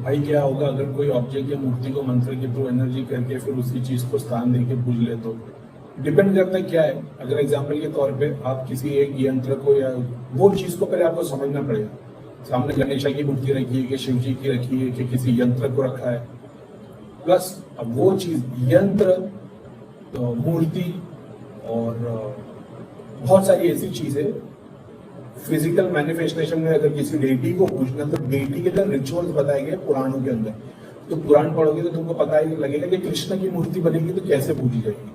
भाई क्या होगा अगर कोई ऑब्जेक्ट या मूर्ति को मंत्र के थ्रू एनर्जी करके फिर उसी चीज को स्थान देके पूज ले तो डिपेंड करता है क्या है। अगर एग्जाम्पल के तौर पे आप किसी एक यंत्र को या वो चीज को पहले आपको समझना पड़ेगा। सामने गणेशा की मूर्ति रखी है कि शिव जी की रखी है कि किसी यंत्र को रखा है, प्लस अब वो चीज यंत्र तो मूर्ति और बहुत सारी ऐसी चीजें फिजिकल मैनिफेस्टेशन में अगर किसी डेटी को पूछना तो डेटी के अंदर रिचुअल्स बताए गए पुराणों के अंदर। तो पुराण पढ़ोगे तो तुमको पता ही लगेगा कि कृष्ण की मूर्ति बनेगी तो कैसे पूजी जाएगी।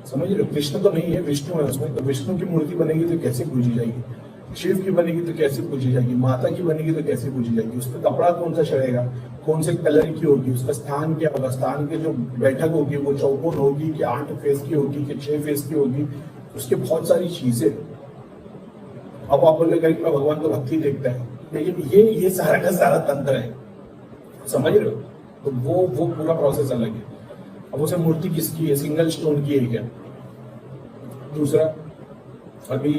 समझ रहे हो, कृष्ण तो नहीं है, विष्णु है उसमें, तो विष्णु की मूर्ति बनेगी तो कैसे पूजी जाएगी, शिव की बनेगी तो कैसे पूजी जाएगी, माता की बनेगी तो कैसे पूजी जाएगी, उसका कपड़ा कौन सा चढ़ेगा, कौन से कलर की होगी, उसका स्थान क्या होगा, स्थान की जो बैठक होगी वो चौकोन होगी कि 8 फेस की होगी कि 6 फेस की होगी, उसकी बहुत सारी चीजें। अब आप बोले कहीं भगवान को भक्ति देखता है, लेकिन ये सारा का सारा तंत्र है, समझ रहे हो। तो वो पूरा प्रोसेस अलग है। अब उसे मूर्ति किसकी है, सिंगल स्टोन की है क्या। दूसरा अभी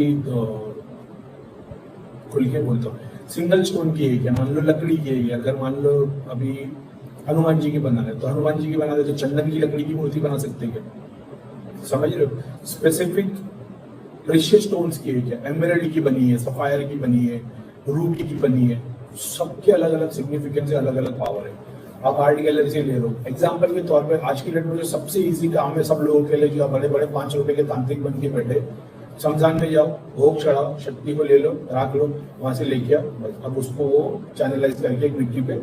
खुल के बोलता हूँ, सिंगल स्टोन की है क्या, मान लो लकड़ी की है। अगर मान लो अभी हनुमान जी की बना रहे तो हनुमान जी की बना रहे तो चंदन की लकड़ी की मूर्ति बना सकते हैं क्या। समझ रहे हो, स्पेसिफिक प्रेशियस स्टोन्स की है क्या, एमराल्ड की बनी है, सफायर की बनी है, रूबी की बनी है, सबके अलग अलग सिग्निफिकेंस है, अलग अलग पावर है। आप आर्ट गैलरी से ले लो एग्जाम्पल के तौर पे, आज की डेट में जो सबसे इजी काम है सब लोगों के लिए, जो बड़े बड़े 5 रुपए के तांत्रिक बन के बैठे, शमशान में जाओ, भोग चढ़ाओ, शक्ति को ले लो, रख लो, वहां से लेके आओ, अब उसको वो चैनलाइज करके एक मिट्टी पे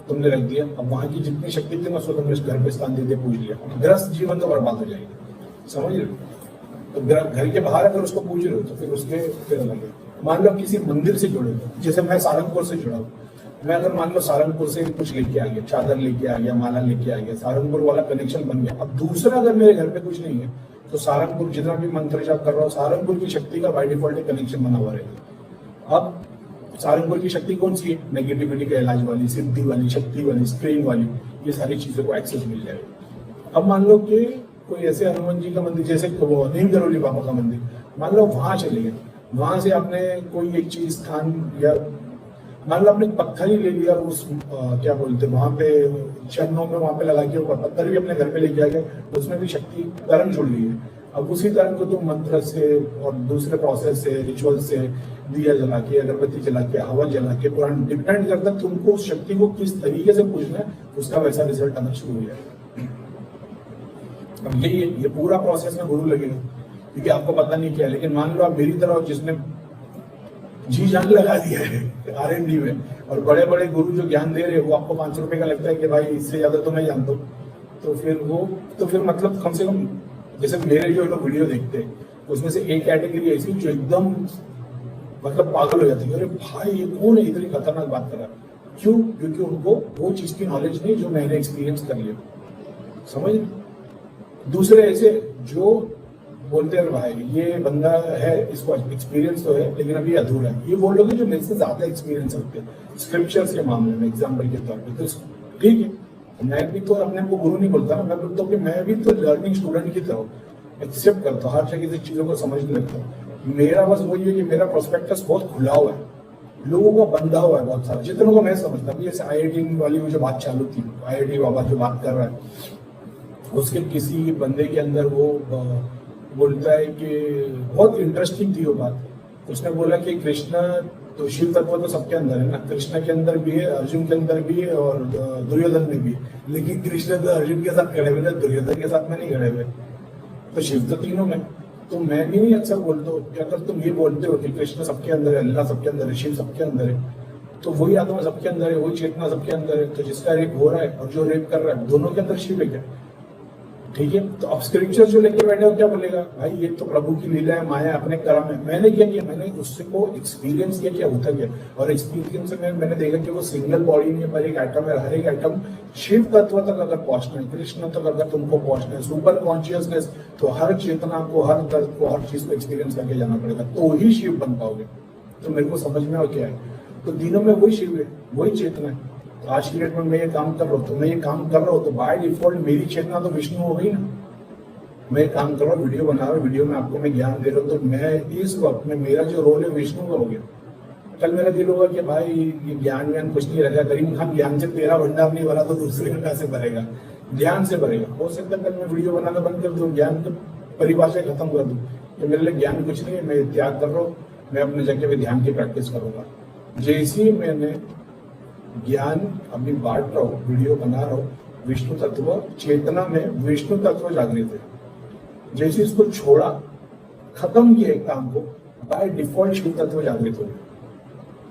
तुमने रख दिया। अब वहां की जितनी शक्ति थी ना उसको तुमने घर पे स्थान दे पूज लिया, ग्रस्त जीवन तो बर्बाद हो जाएगी। समझ रहे हो, तो घर के बाहर अगर उसको पूछ रहे हो तो फिर उसके फिर अलग है। मान लो किसी मंदिर से जुड़े हो, जैसे मैं सहारनपुर से जुड़ा हूँ, मैं अगर मान लो सहारनपुर से कुछ लेके आ गया, चादर लेके आ गया, माला लेके आ गया, सहारनपुर वाला कनेक्शन बन गया। अब दूसरा अगर मेरे घर पे कुछ नहीं है तो सहारनपुर जितना भी मंत्र जाप कर रहा हूँ, सहारनपुर की शक्ति का बाय डिफॉल्ट कनेक्शन बना हुआ रहेगा। अब सहारनपुर की शक्ति कौन सी है, नेगेटिविटी का इलाज वाली, सिद्धि वाली, शक्ति वाली, स्क्रीन वाली, ये सारी चीजों को एक्सेस मिल जाएगा। अब मान लो कि कोई ऐसे हनुमान जी का मंदिर, जैसे वो नीम करोली बाबा का मंदिर, मान लो वहां चले गए, वहां से आपने कोई एक चीज स्थान, या मान लो आपने पत्थर ही ले लिया उस क्या बोलते वहां पे चरणों में, वहां पे लगा के ऊपर पत्थर भी अपने घर पे लेके आ गए, उसमें भी शक्ति तरंग जुड़ गई है। अब उसी तरंग को तुम मंत्र से और दूसरे प्रोसेस से, रिचुअल से, दिया जला के, अगरबत्ती जला के, हवा जला के, पुराण डिपेंड करता है तुमको उस शक्ति को किस तरीके से पूछना है, उसका वैसा रिजल्ट आना शुरू हो जाएगा। अब ये पूरा प्रोसेस में गुरु लगेगा, क्योंकि आपको पता नहीं क्या है। लेकिन मान लो आप मेरी तरह जिसने जी जान लगा दिया है R&D में, और बड़े बड़े गुरु जो ज्ञान दे रहे हैं वो आपको 5 रुपए का लगता है कि भाई इससे ज्यादा तो मैं जानता हूँ, तो फिर मतलब कम से कम जैसे मेरे जो लोग वीडियो देखते हैं उसमें से एक कैटेगरी ऐसी जो एकदम मतलब पागल हो जाती है, अरे भाई ये कौन है इतनी खतरनाक बात कर रहा है। क्यों, क्योंकि उनको वो चीज की नॉलेज नहीं जो मैंने एक्सपीरियंस कर लिया। समझ, दूसरे ऐसे जो बोलते हैं भाई ये बंदा है, इसको एक्सपीरियंस तो है लेकिन अभी अधूरा है, ये वो लोग हैं जो मेरे से ज्यादा एक्सपीरियंस रखते हैं स्क्रिप्चर्स के मामले में, एग्जाम्पल के तौर पे। तो ठीक है, मैं भी तो अपने को गुरु नहीं बोलता, मैं बोलता हूँ कि मैं भी तो लर्निंग स्टूडेंट की तरह एक्सेप्ट करता हूँ, हर जगह से चीजों को समझने लगता हूँ। मेरा बस वही है कि मेरा प्रोस्पेक्टस बहुत खुला हुआ है, लोगों को बंधा हुआ है बहुत सारा, जितनों को मैं समझता हूँ। जैसे IIT वाली वो जो बात चालू थी, IIT बाबा जो बात कर रहा है, उसके किसी बंदे के अंदर वो बोलता है कि बहुत इंटरेस्टिंग थी वो बात। उसने बोला कि कृष्ण तो शिव तत्व तो सबके अंदर है ना, कृष्ण के अंदर भी है, अर्जुन के अंदर भी है और दुर्योधन में भी है, लेकिन कृष्ण तो अर्जुन के साथ खड़े हुए, दुर्योधन के साथ में नहीं खड़े हुए, तो शिव तो तीनों में। तो मैं भी नहीं अक्सर बोलता हूँ कि अगर तुम ये बोलते हो कि कृष्ण सबके अंदर है, अल्लाह सबके अंदर है, शिव सबके अंदर है, तो वही आत्मा सबके अंदर है, वही चेतना सबके अंदर है, तो जिसका रेप हो रहा है और जो रेप कर रहा है दोनों के अंदर शिव है क्या। ठीक है, तो अब स्क्रिप्चर जो लेके बैठे हो क्या बोलेगा, भाई ये तो प्रभु की लीला है, माया अपने कर्म है। मैंने क्या किया, मैंने उससे को एक्सपीरियंस किया क्या होता क्या, और एक्सपीरियंस में मैंने देखा कि वो सिंगल बॉडी नहीं है पर एक एटम है, हर एक एटम शिव तत्व तक अगर पहुंचना है, कृष्ण तक अगर तुमको पहुंचना है, सुपर कॉन्शियसनेस, तो हर चेतना को, हर दर्द को, हर चीज को एक्सपीरियंस करके जाना पड़ेगा, तो ही शिव बन पाओगे। तो मेरे को समझ में आ क्या है, तो दिनों में वही शिव है, वही चेतना है। तो आज की डेट में मैं ये काम कर रहा हूँ, तो मैं ये काम कर रहा हूँ तो बाय डिफॉल्ट मेरी चेतना तो विष्णु हो गई ना। मैं काम कर रहा हूँ, वीडियो बना रहा हूँ, वीडियो में आपको मैं ज्ञान दे रहा हूँ, तो मैं इस वक्त में मेरा जो रोल है विष्णु का हो गया। कल मेरा दिल होगा कि भाई ये ज्ञान व्यान कुछ नहीं रहेगा, करीम खान ज्ञान से तेरा भंडार नहीं भरा तो दूसरे का से भरेगा, ध्यान से भरेगा। हो सकता है कल मैं वीडियो बनाना बंद कर दूं, ज्ञान की परिभाषा खत्म कर दूं कि मेरे लिए ज्ञान कुछ नहीं है, मैं त्याग कर रहा हूँ, मैं अपने जगह पे ध्यान की प्रैक्टिस करूंगा। जैसे ही मैंने ज्ञान अभी बांट रहा हूँ, वीडियो बना रहा हूँ, विष्णु तत्व चेतना में विष्णु तत्व जागृत है, जैसे इसको छोड़ा, खत्म किया एक काम को, बाय डिफॉल्ट शिव तत्व जागृत हो गया।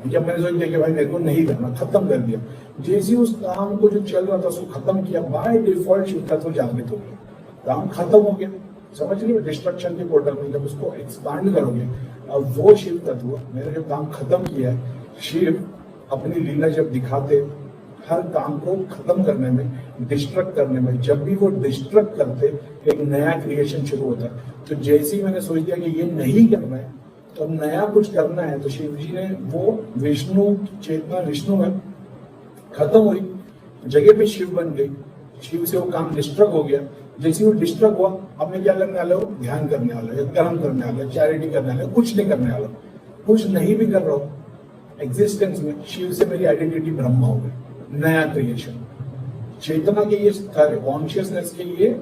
जब मैंने सोच दिया कि भाई मेरे को नहीं करना, खत्म कर दिया, जैसे उस काम को जो चल रहा था उसको खत्म किया, बाय डिफॉल्ट शिव तत्व जागृत हो गया, काम खत्म हो गया। समझ रहे हो, डिस्ट्रक्शन के पोर्टल में जब उसको एक्सपांड करोगे, अब वो शिव तत्व मैंने जो काम खत्म किया है, शिव अपनी लीला जब दिखाते हर काम को खत्म करने में, डिस्ट्रक्ट करने में, जब भी वो डिस्ट्रक्ट करते एक नया क्रिएशन शुरू होता है। तो जैसे ही मैंने सोच दिया कि ये नहीं करना है तो अब नया कुछ करना है, तो शिव जी ने वो विष्णु चेतना, विष्णु है खत्म हुई, जगह पे शिव बन गई, शिव से वो काम डिस्ट्रक्ट हो गया। जैसे वो डिस्ट्रक्ट हुआ, अब मैं क्या करने वाला हूँ, ध्यान करने वाला हूँ, कर्म करने वाला हूँ, चैरिटी करने वाला हूँ, कुछ नहीं करने वाला हूँ, कुछ नहीं भी कर रहा हूँ। एग्जिस्टेंस में शिव से मेरी आइडेंटिटी ब्रह्मा हो गई, नया क्रिएशन। चेतना के ये स्तर है, कॉन्शियसनेस के ये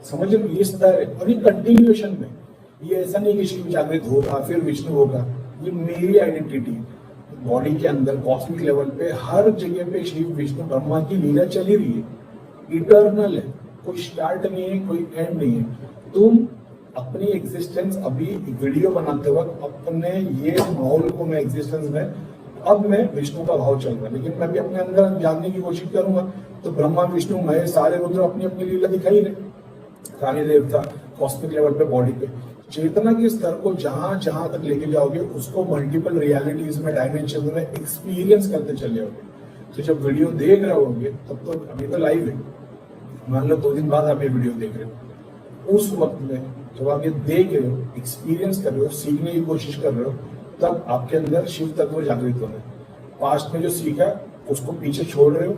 समझ लो ये स्तर है, और ये कंटिन्यूएशन में, ये ऐसा नहीं कि शिव जागृत होगा फिर विष्णु होगा, ये मेरी आइडेंटिटी बॉडी के अंदर कॉस्मिक लेवल पे हर जगह पे शिव विष्णु ब्रह्मा की लीला चली रही है, इटर्नल है, कोई स्टार्ट नहीं है, कोई एंड नहीं है। तुम अपनी एग्जिस्टेंस अभी वीडियो बनाते वक्त अपने ये माहौल को मैं एग्जिस्टेंस में, अब मैं विष्णु का भाव चल रहा है, लेकिन मैं भी अपने अंदर जानने की कोशिश करूंगा तो ब्रह्मा विष्णु महेश सारे रुद्र अपनी अपनी लीला दिखाई रहे, काली देवता कॉस्मिक लेवल पे बॉडी पे। चेतना के स्तर को जहां जहां तक लेके जाओगे उसको मल्टीपल रियलिटीज में, डायमेंशन में एक्सपीरियंस करते चले जाओगे। तो जब वीडियो देख रहे होगे तब तो अभी तो लाइव है, मान लो 2 दिन बाद आप ये वीडियो देख रहे हो, उस वक्त में जब आप ये देख रहे हो, एक्सपीरियंस कर रहे हो, सीखने की कोशिश कर रहे हो, तब आपके अंदर शिव तत्व जागृत हो रहे हैं। पास्ट में जो सीखा उसको पीछे छोड़ रहे हो,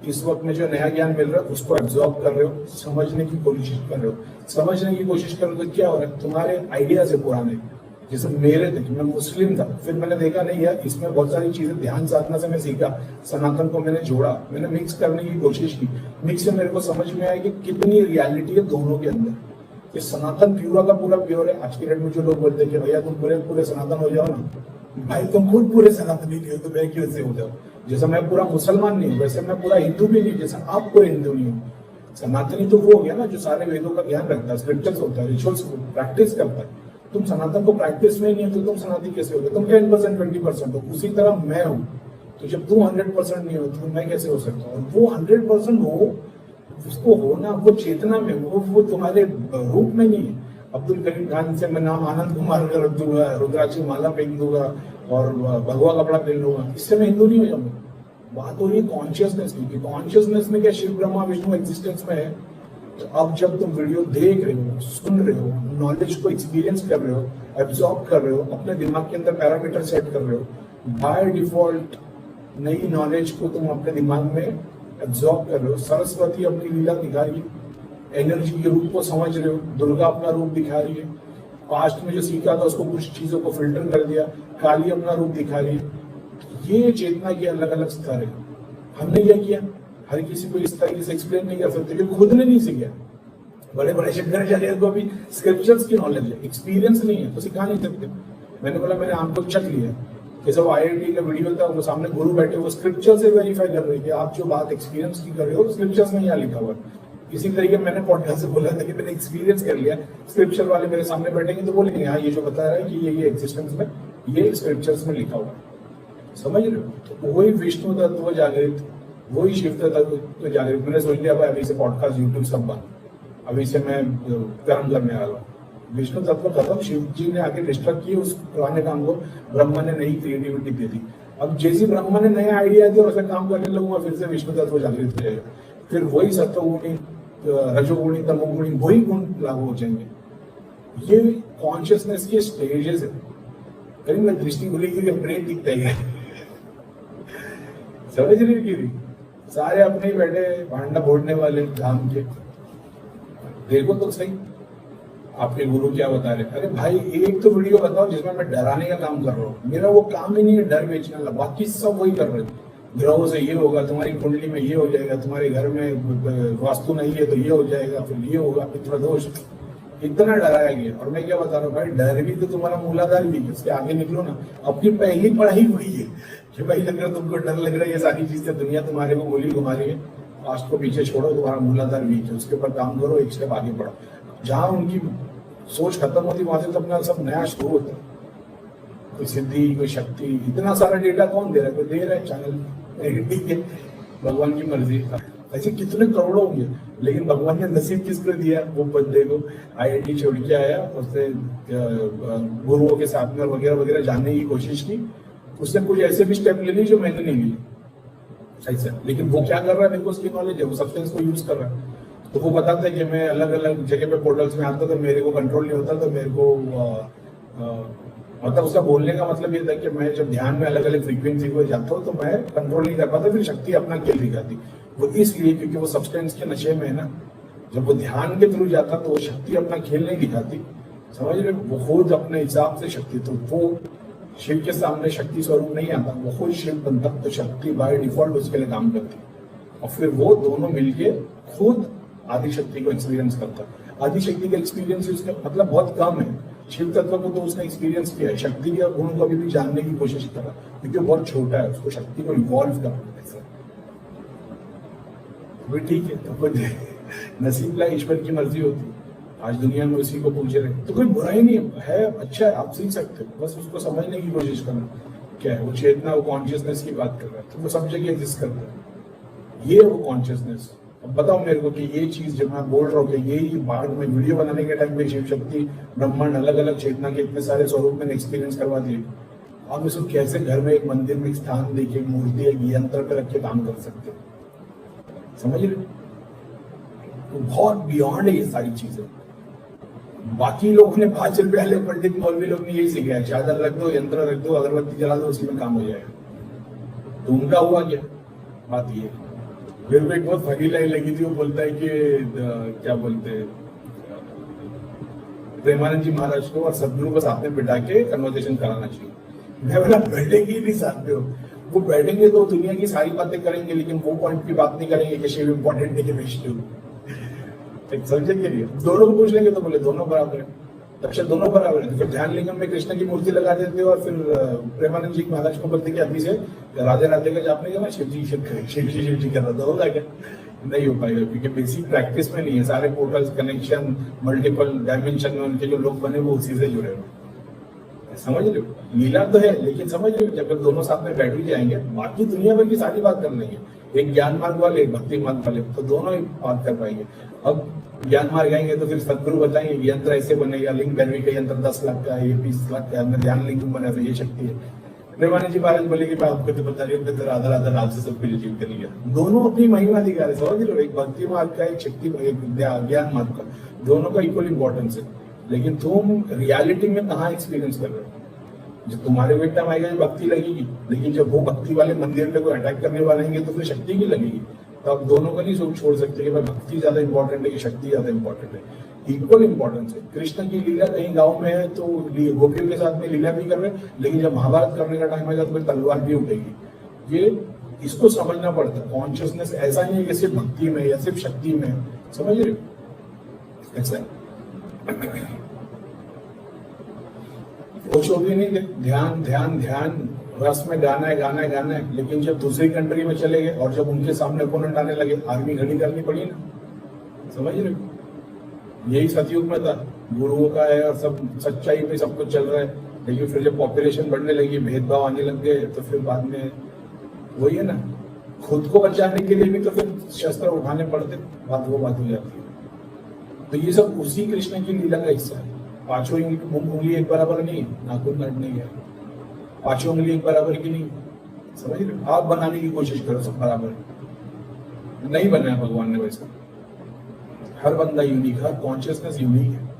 इस वक्त में जो नया ज्ञान मिल रहा है उसको एब्जॉर्ब कर रहे हो, समझने की कोशिश कर रहे हो। समझने की कोशिश कर रहे हो तो क्या हो रहा है, तुम्हारे आइडियाज है पुराने, जैसे मेरे थे, मैं मुस्लिम था, फिर मैंने देखा नहीं यार इसमें बहुत सारी चीजें, ध्यान साधना से मैं सीखा, सनातन को मैंने जोड़ा, मैंने मिक्स करने की कोशिश की, मिक्स से मेरे को समझ में आया कि कितनी रियलिटी है दोनों के अंदर। ये सनातन पूरा का पूरा प्योर है। आज के डेट में जो लोग बोलते हैं कि भैया तुम पूरे पूरे सनातन हो जाओ ना, भाई तुम खुद पूरे सनातनी नहीं हो तो मैं क्यों से हो जाओ। जैसा मैं पूरा मुसलमान नहीं हूँ वैसे मैं पूरा हिंदू भी नहीं, जैसा आप पूरे हिंदू नहीं हो। सनातनी तो वो हो गया ना जो सारे वेदों का ज्ञान रखता है, स्क्रिप्चर्स होता है, रिचुअल्स प्रैक्टिस करता है। तुम सनातन को प्रैक्टिस में नहीं हो तो तुम सनातनी कैसे हो गए, तुम 10% 20% हो। उसी तरह मैं हूँ, तो जब तुम 100% नहीं हो तो मैं कैसे हो सकता हूँ। वो 100% हो, उसको होना वो चेतना में, वो तुम्हारे रूप में नहीं है। अब्दुल करीम खान से मैं नाम आनंद कुमार कर दूंगा, रुद्राक्ष माला पहन दूंगा और भगवा कपड़ा पहन लूंगा, इससे मैं हिंदू नहीं हो जाऊंगा। बात हो रही है कॉन्शियसनेस की, कॉन्शियसनेस में क्या शिव ब्रह्मा विष्णु एग्जिस्टेंस में है। तो अब जब तुम वीडियो देख रहे हो, सुन रहे हो, नॉलेज को एक्सपीरियंस कर रहे हो, एब्जॉर्ब कर रहे हो, अपने दिमाग के अंदर पैरामीटर सेट कर रहे हो, बाय डिफॉल्ट नई नॉलेज को तुम अपने दिमाग में एब्जॉर्ब कर रहे हो। सरस्वती अपनी लीला दिखा रही है, एनर्जी के रूप को समझ रहे हो, दुर्गा अपना रूप दिखा रही है, पास्ट में जो सीखा था उसको कुछ चीजों को फिल्टर कर दिया, काली अपना रूप दिखा रही है। ये चेतना के अलग अलग स्तर है। हमने क्या किया, हर किसी को इस तरीके से एक्सप्लेन नहीं कर सकते क्योंकि खुद ने नहीं सीखा। बड़े बड़े शंकराचार्य को भी स्क्रिप्चर्स की नॉलेज है, एक्सपीरियंस नहीं है तो सिखा नहीं सकते। मैंने बोला मैंने आपको चेक लिया, जैसे वो IIT का वीडियो था, वो सामने गुरु बैठे, वो स्क्रिप्चर से वेरीफाई कर रहे थे आप जो बात एक्सपीरियंस की कर रहे हो स्क्रिप्चर्स में यहाँ लिखा हुआ। इसी तरीके मैंने पॉडकास्ट से बोला था कि मैंने एक्सपीरियंस कर लिया, स्क्रिप्चर वाले मेरे सामने बैठेंगे तो बोलेंगे हाँ ये जो बता रहा है कि ये एग्जिस्टेंस में, ये स्क्रिप्चर्स में लिखा हुआ है। समझ रहे हो, तो वही विष्णु तत्व जागृत, वही शिव तत्व जागृत। मैंने सोच लिया भाई अभी से पॉडकास्ट यूट्यूब सब बंद, अभी से मैं कर्म करने वाला हूँ। विष्णु तत्व खत्म, शिव जी ने आगे डिस्ट्रक्ट किया उस पुराने काम को, ब्रह्मा ने नई क्रिएटिविटी दे दी। अब जैसे ब्रह्मा ने नया आइडिया दिया वैसे काम करने लगूंगा, फिर से विष्णु तत्व जागृत हो जाएगा, फिर वही सत्वगुणी रजोगुणी तमोगुणी वही गुण लागू हो जाएंगे। ये कॉन्शियसनेस के स्टेजेस है। कहीं मैं दृष्टि खुलेगी ब्रेन दिखता ही है। समझ रही गिरी, सारे अपने ही बैठे भांडा फोड़ने वाले धाम के। देखो तो सही, आपके गुरु क्या बता रहे? अरे भाई एक तो वीडियो बताओ जिसमें मैं डराने का काम कर रहा हूँ। मेरा वो काम ही नहीं है डर बेचने वाला, बाकी सब वही कर रहे हैं। ग्रहों से ये होगा, तुम्हारी कुंडली में ये हो जाएगा, तुम्हारे घर में वास्तु नहीं है तो ये हो जाएगा, फिर ये होगा, पितृ दोष। इतना डराया गया। और मैं क्या बता रहा हूँ भाई, डर भी तो तुम्हारा मूलाधार भी है, उसके आगे निकलो ना। अपनी पहली पढ़ाई वही है कि भाई अगर तुमको डर लग रहा है ये सारी चीजें दुनिया तुम्हारे को गोली घुमा रही है, पास्ट को पीछे छोड़ो, तुम्हारा मूलाधार वीक है, उसके ऊपर काम करो, एक स्टेप आगे बढ़ो। जहां उनकी सोच खत्म होती वहां से तो अपना सब नया शुरू होता है। कोई सिद्धि, कोई शक्ति, इतना सारा डेटा कौन दे रहा है? कोई दे रहा है चैनल, ठीक है, भगवान की मर्जी। ऐसे कितने करोड़ों होंगे, लेकिन भगवान ने नसीब किसको दिया? वो बंदे को IIT छोड़ के आया, उसने गुरुओं के साथ में वगैरह वगैरह जानने की कोशिश की, उसने कुछ ऐसे भी स्टेप ले ली जो मैंने नहीं ली, ऐसा। लेकिन वो क्या कर रहा है, मेरे को उसकी नॉलेज है, वो सब्सटेंस को यूज कर रहा है। तो वो बताता है कि मैं अलग अलग जगह पे पोर्टल्स में आता तो मेरे को कंट्रोल नहीं होता, तो मेरे को मतलब उसका बोलने का मतलब ये था कि मैं जब ध्यान में अलग अलग फ्रीक्वेंसी को जाता हूँ तो मैं कंट्रोल नहीं कर पाता, फिर शक्ति अपना खेल दिखाती। वो इसलिए क्योंकि वो सब्सटेंस के नशे में है ना। जब वो ध्यान के थ्रू जाता तो वो शक्ति अपना खेल नहीं दिखाती, समझ रहे? वो खुद अपने हिसाब से शक्ति, तो वो शिव के सामने शक्ति स्वरूप नहीं आता, वो खुद शिव बनता, तो शक्ति बाय डिफॉल्ट उसके लिए काम करती। और फिर वो दोनों मिलके खुद आदिशक्ति को एक्सपीरियंस करता है। आदिशक्ति का एक्सपीरियंस उसका मतलब बहुत कम है। शिव तत्व को तो उसने एक्सपीरियंस किया है, शक्ति के गुण को अभी भी जानने की कोशिश कर रहा है, क्योंकि बहुत छोटा है, उसको शक्ति को इवॉल्व करना है। ठीक है, तो कुछ नसीब ला ईश्वर की मर्जी होती। आज दुनिया में उसी को पूछ रहे, तो कोई बुराई नहीं है, अच्छा है, आप सीख सकते हो, बस उसको समझने की कोशिश करना। क्या है वो चेतना, वो कॉन्शियसनेस की बात कर रहा है, तो वो सब जगह एग्जिस्ट करता है। ये वो कॉन्शियसनेस। अब बताओ मेरे को कि ये चीज जब मैं बोल रहा हूँ कि यही बाद में वीडियो बनाने के टाइम में शिव शक्ति ब्रह्मांड अलग अलग चेतना के इतने सारे स्वरूप में एक्सपीरियंस करवा दिए, आप इसको कैसे घर में एक मंदिर में स्थान देके मूर्ति एक यंत्र पे रख के काम कर सकते हो? समझ रहे? तो बहुत बियॉन्ड है ये सारी चीजें। बाकी लोगों ने 5 रुपए वाले पंडित मौलवी लोग ने यही सीखा है, चादर रख दो, यंत्र रख दो, अगरबत्ती जला दो, उसी में काम हो जाएगा। तो उनका हुआ क्या? बात ये। फिर भी एक बहुत फनी लाइन लगी थी, वो बोलता है कि क्या बोलते हैं, प्रेमानंद जी महाराज को और सदगुरु को साथ में बिठा के कन्वर्सेशन कराना चाहिए। मैं बोला बैठेंगे ही नहीं साथ में, वो बैठेंगे तो दुनिया की सारी बातें करेंगे, लेकिन वो पॉइंट की बात नहीं करेंगे कि शिव इम्पोर्टेंट है कि विष्णु। समझेंगे नहीं, दोनों को पूछ लेंगे तो बोले दोनों बराबर है। अच्छा दोनों बराबर है, तो फिर ध्यान लिंगम में कृष्ण की मूर्ति लगा देते हो और फिर प्रेमानंद जी महाराज को बोलते कि अभी से राधे राधे का जाप नहीं करना, शिव जी कर रहा था, होगा क्या? नहीं हो पाएगा, क्योंकि बेसिक प्रैक्टिस में नहीं है। सारे पोर्टल्स, कनेक्शन, मल्टीपल डायमेंशन में उनके जो लोग बने वो उसी से जुड़े हुए। समझ रहे हो? लीला तो है, लेकिन समझ रहे हो जब दोनों साथ में बैठ भी जाएंगे, बाकी दुनिया भर की सारी बात कर लेंगे, एक ज्ञान मार्ग वाले, एक भक्ति मार्ग वाले, तो दोनों ही बात कर पाएंगे। अब ज्ञान मार्ग आएंगे तो फिर सदगुरु बताएंगे यंत्र ऐसे बनेगा, लिंग भैरवी का यंत्र 10 लाख का है, ये 20 लाख का है, ध्यान लिंग बना तो ये शक्ति है। प्रेमानंद जी महाराज बोले कि आपको तो बता रही हूँ, राधा राधा नाम से सब कुछ अचीव कर लिया। दोनों अपनी महिमा दिखा रहे, समझ लो, एक भक्ति मार्ग का, एक शक्ति, एक ज्ञान मार्ग का, दोनों का इक्वल इंपॉर्टेंस है। लेकिन तुम रियलिटी में कहाँ एक्सपीरियंस कर रहे हो? जब तुम्हारे बेटा आएगा भक्ति लगेगी, लेकिन जब वो भक्ति वाले मंदिर पे कोई अटैक करने वाले हैं तो फिर शक्ति की लगेगी। तो आप दोनों को नहीं छोड़ सकते कि भाई भक्ति ज्यादा इंपॉर्टेंट है कि शक्ति ज्यादा इंपॉर्टेंट है। इक्वल इंपॉर्टेंस है। कृष्ण की लीला कहीं गांव में है तो गोपियों के साथ में लीला भी कर रहे हैं, लेकिन जब महाभारत करने का टाइम आएगा तो तलवार भी उठेगी। ये इसको समझना पड़ता है। कॉन्शियसनेस ऐसा नहीं है कि सिर्फ भक्ति में या सिर्फ शक्ति में, समझ रहे हो? ऐसा कुछ भी नहीं, ध्यान ध्यान ध्यान, रस में गाना है गाना है गाना है। लेकिन जब दूसरी कंट्री में चले गए और जब उनके सामने ओपोनेंट आने लगे, आर्मी खड़ी करनी पड़ी ना, समझ रहे हो? यही सतयुग में था, गुरुओं का है और सब सच्चाई पे सब कुछ चल रहा है। लेकिन फिर जब पॉपुलेशन बढ़ने लगी, भेदभाव आने लग गए, तो फिर बाद में वही है ना, खुद को बचाने के लिए भी तो फिर शस्त्र उठाने पड़ते, बात वो बात हो जाती है। तो ये सब उसी कृष्ण की लीला का हिस्सा है। पांचों उंगली एक बराबर नहीं, नाखून काटने गया, पांचों उंगली एक बराबर की नहीं, समझ रहे? आप बनाने की कोशिश करो सब बराबर, नहीं बनाया भगवान ने वैसा। हर बंदा यूनिक, हर कॉन्शियसनेस यूनिक है।